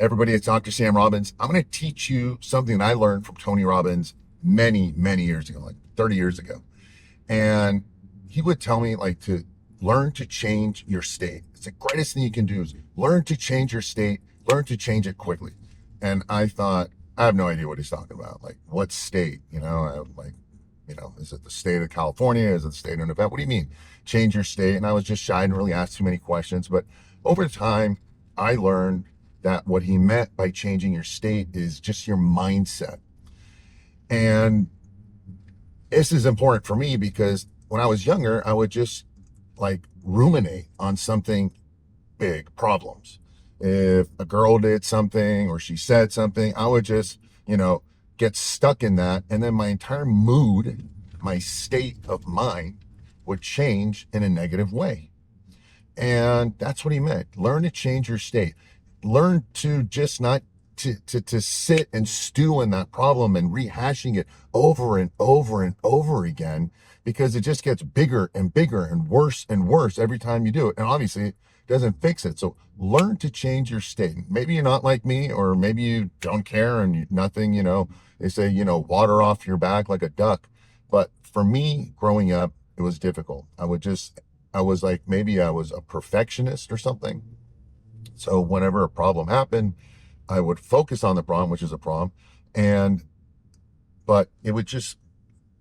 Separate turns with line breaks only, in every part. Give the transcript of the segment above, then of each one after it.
Everybody, it's Dr. Sam Robbins. I'm going to teach you something that I learned from Tony Robbins many years ago, like 30 years ago. And he would tell me to learn to change your state. It's the greatest thing you can do is learn to change your state, learn to change it quickly. And I thought, I have no idea what he's talking about. Like, what state? Is it the state of California? Is it the state of Nevada? What do you mean, change your state? And I was just shy and really asked too many questions. But over time, I learned that what he meant by changing your state is just your mindset. And this is important for me because when I was younger, I would just ruminate on something big, problems. If a girl did something or she said something, I would just, get stuck in that. And then my entire mood, my state of mind would change in a negative way. And that's what he meant. Learn to change your state. Learn to just not to sit and stew in that problem and rehashing it over and over and over again, because it just gets bigger and bigger and worse every time you do it. And obviously it doesn't fix it. So learn to change your state. Maybe you're not like me, or maybe you don't care and nothing, they say, water off your back like a duck. But for me, growing up, it was difficult. I was like, maybe I was a perfectionist or something. So whenever a problem happened, I would focus on the problem, which is a problem. But it would just,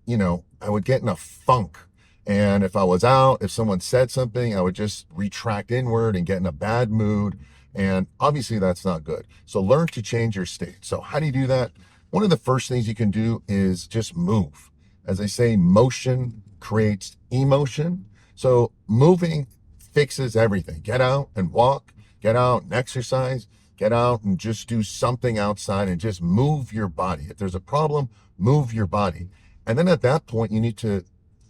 I would get in a funk. And if I was out, if someone said something, I would just retract inward and get in a bad mood. And obviously that's not good. So learn to change your state. So how do you do that? One of the first things you can do is just move. As I say, motion creates emotion. So moving fixes everything. Get out and walk, get out and exercise, get out and just do something outside and just move your body. If there's a problem, move your body. And then at that point, you need to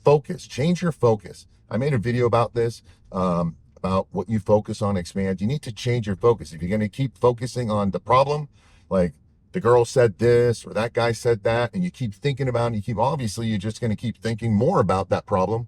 focus, change your focus. I made a video about this, about what you focus on expands. You need to change your focus. If you're going to keep focusing on the problem, like the girl said this or that guy said that, and you keep thinking about it, obviously you're just going to keep thinking more about that problem,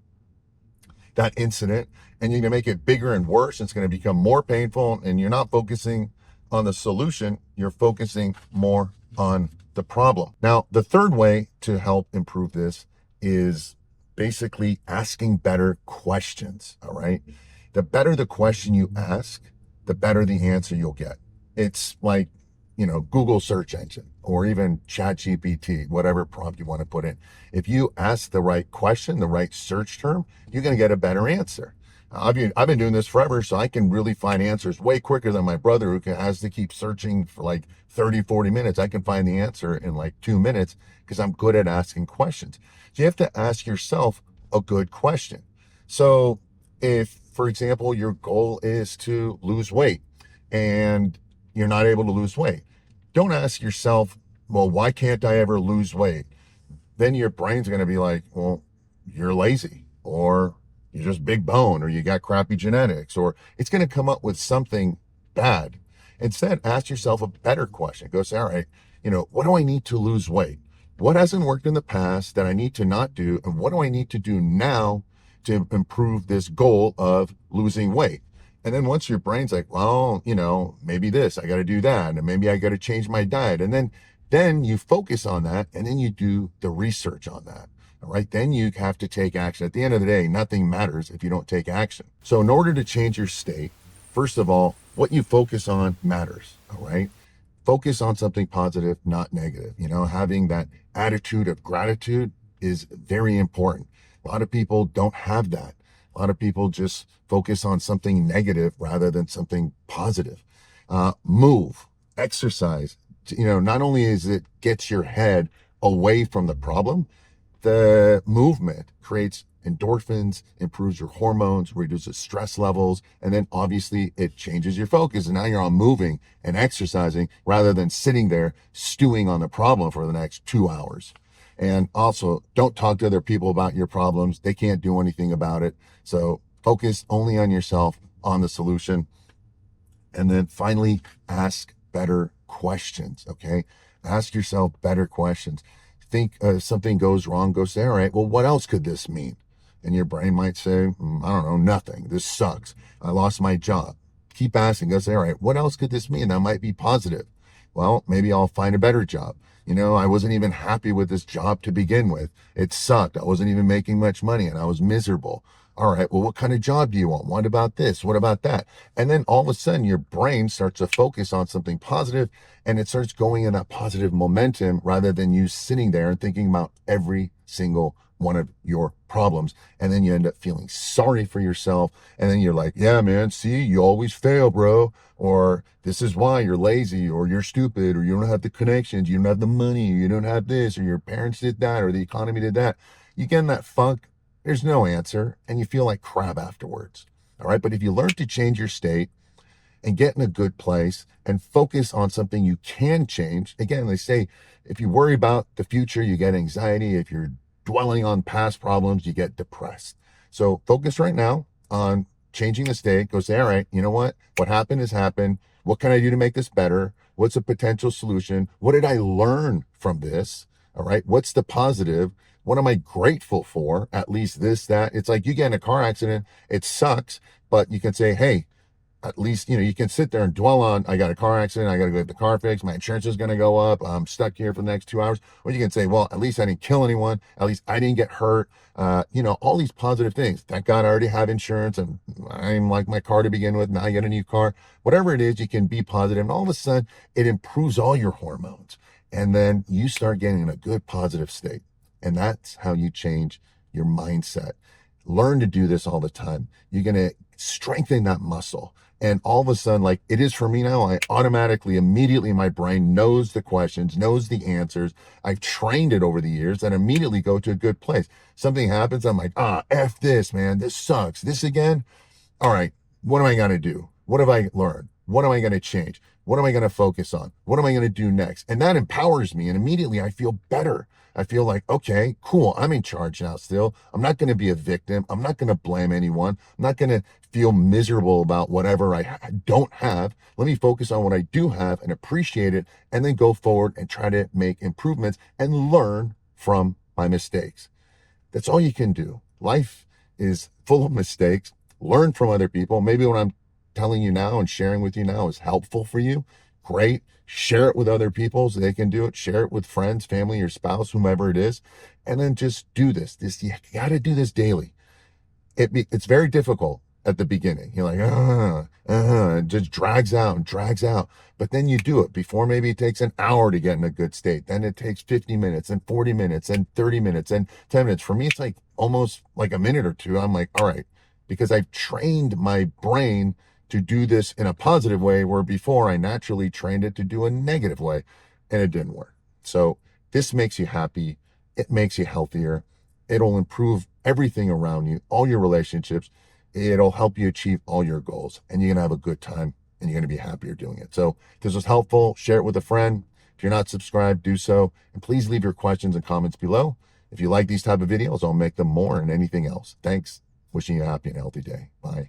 that incident, and you're going to make it bigger and worse. It's going to become more painful, and you're not focusing on the solution. You're focusing more on the problem. Now, the third way to help improve this is basically asking better questions. All right. The better the question you ask, the better the answer you'll get. It's like, Google search engine or even ChatGPT, whatever prompt you want to put in. If you ask the right question, the right search term, you're going to get a better answer. I've been doing this forever, so I can really find answers way quicker than my brother, who has to keep searching for 30, 40 minutes. I can find the answer in 2 minutes because I'm good at asking questions. So you have to ask yourself a good question. So if, for example, your goal is to lose weight and you're not able to lose weight, don't ask yourself, well, why can't I ever lose weight? Then your brain's going to be like, well, you're lazy, or you're just big bone, or you got crappy genetics, or it's going to come up with something bad. Instead, ask yourself a better question. Go say, all right, what do I need to lose weight? What hasn't worked in the past that I need to not do? And what do I need to do now to improve this goal of losing weight? And then once your brain's like, well, maybe this, I got to do that. And maybe I got to change my diet. And then you focus on that, and then you do the research on that. All right. Then you have to take action. At the end of the day, nothing matters if you don't take action. So in order to change your state, first of all, what you focus on matters. All right. Focus on something positive, not negative. Having that attitude of gratitude is very important. A lot of people don't have that. A lot of people just focus on something negative rather than something positive. Move, exercise. Not only is it gets your head away from the problem, the movement creates endorphins, improves your hormones, reduces stress levels, and then obviously it changes your focus. And now you're on moving and exercising rather than sitting there stewing on the problem for the next 2 hours. And also, don't talk to other people about your problems. They can't do anything about it. So focus only on yourself, on the solution. And then finally, ask better questions, okay? Ask yourself better questions. Think something goes wrong, go say, all right, well, what else could this mean? And your brain might say, I don't know, nothing. This sucks. I lost my job. keep asking. Go say, all right, what else could this mean? That might be positive. Well, maybe I'll find a better job. I wasn't even happy with this job to begin with. It sucked. I wasn't even making much money and I was miserable. All right, well, what kind of job do you want? What about this? What about that? And then all of a sudden, your brain starts to focus on something positive and it starts going in that positive momentum rather than you sitting there and thinking about every single one of your problems. And then you end up feeling sorry for yourself. And then you're like, yeah, man, see, you always fail, bro. Or this is why you're lazy, or you're stupid, or you don't have the connections, you don't have the money, or you don't have this, or your parents did that, or the economy did that. You get in that funk. There's no answer, and you feel like crap afterwards. All right. But if you learn to change your state and get in a good place and focus on something you can change, again, they say if you worry about the future, you get anxiety. If you're dwelling on past problems, you get depressed. So focus right now on changing the state. Go say, all right, you know what? What happened has happened. What can I do to make this better? What's a potential solution? What did I learn from this? All right. What's the positive? What am I grateful for? At least this, that. It's like you get in a car accident. It sucks, but you can say, hey, at least, you can sit there and dwell on, I got a car accident. I got to go get the car fixed. My insurance is going to go up. I'm stuck here for the next 2 hours. Or you can say, well, at least I didn't kill anyone. At least I didn't get hurt. All these positive things. Thank God I already have insurance and I'm like my car to begin with. Now I get a new car. Whatever it is, you can be positive. And all of a sudden it improves all your hormones. And then you start getting in a good positive state. And that's how you change your mindset. Learn to do this all the time. You're going to strengthen that muscle. And all of a sudden, like it is for me now, I automatically, immediately, my brain knows the questions, knows the answers. I've trained it over the years and immediately go to a good place. Something happens, I'm like, F this, man. This sucks. This again? All right. What am I going to do? What have I learned? What am I going to change? What am I going to focus on? What am I going to do next? And that empowers me. And immediately I feel better. I feel like, okay, cool. I'm in charge now still. I'm not going to be a victim. I'm not going to blame anyone. I'm not going to feel miserable about whatever I don't have. Let me focus on what I do have and appreciate it, and then go forward and try to make improvements and learn from my mistakes. That's all you can do. Life is full of mistakes. Learn from other people. Maybe what I'm telling you now and sharing with you now is helpful for you. Great. Share it with other people so they can do it. Share it with friends, family, your spouse, whomever it is. And then just do this. You got to do this daily. It's very difficult at the beginning. You're like, it just drags out and drags out. But then you do it. Before, maybe it takes an hour to get in a good state. Then it takes 50 minutes and 40 minutes and 30 minutes and 10 minutes. For me, it's like almost like a minute or two. I'm like, all right, because I've trained my brain to do this in a positive way, where before I naturally trained it to do a negative way and it didn't work. So this makes you happy. It makes you healthier. It'll improve everything around you, all your relationships. It'll help you achieve all your goals, and you're going to have a good time and you're going to be happier doing it. So if this was helpful, share it with a friend. If you're not subscribed, do so. And please leave your questions and comments below. If you like these type of videos, I'll make them more and anything else. Thanks. Wishing you a happy and healthy day. Bye.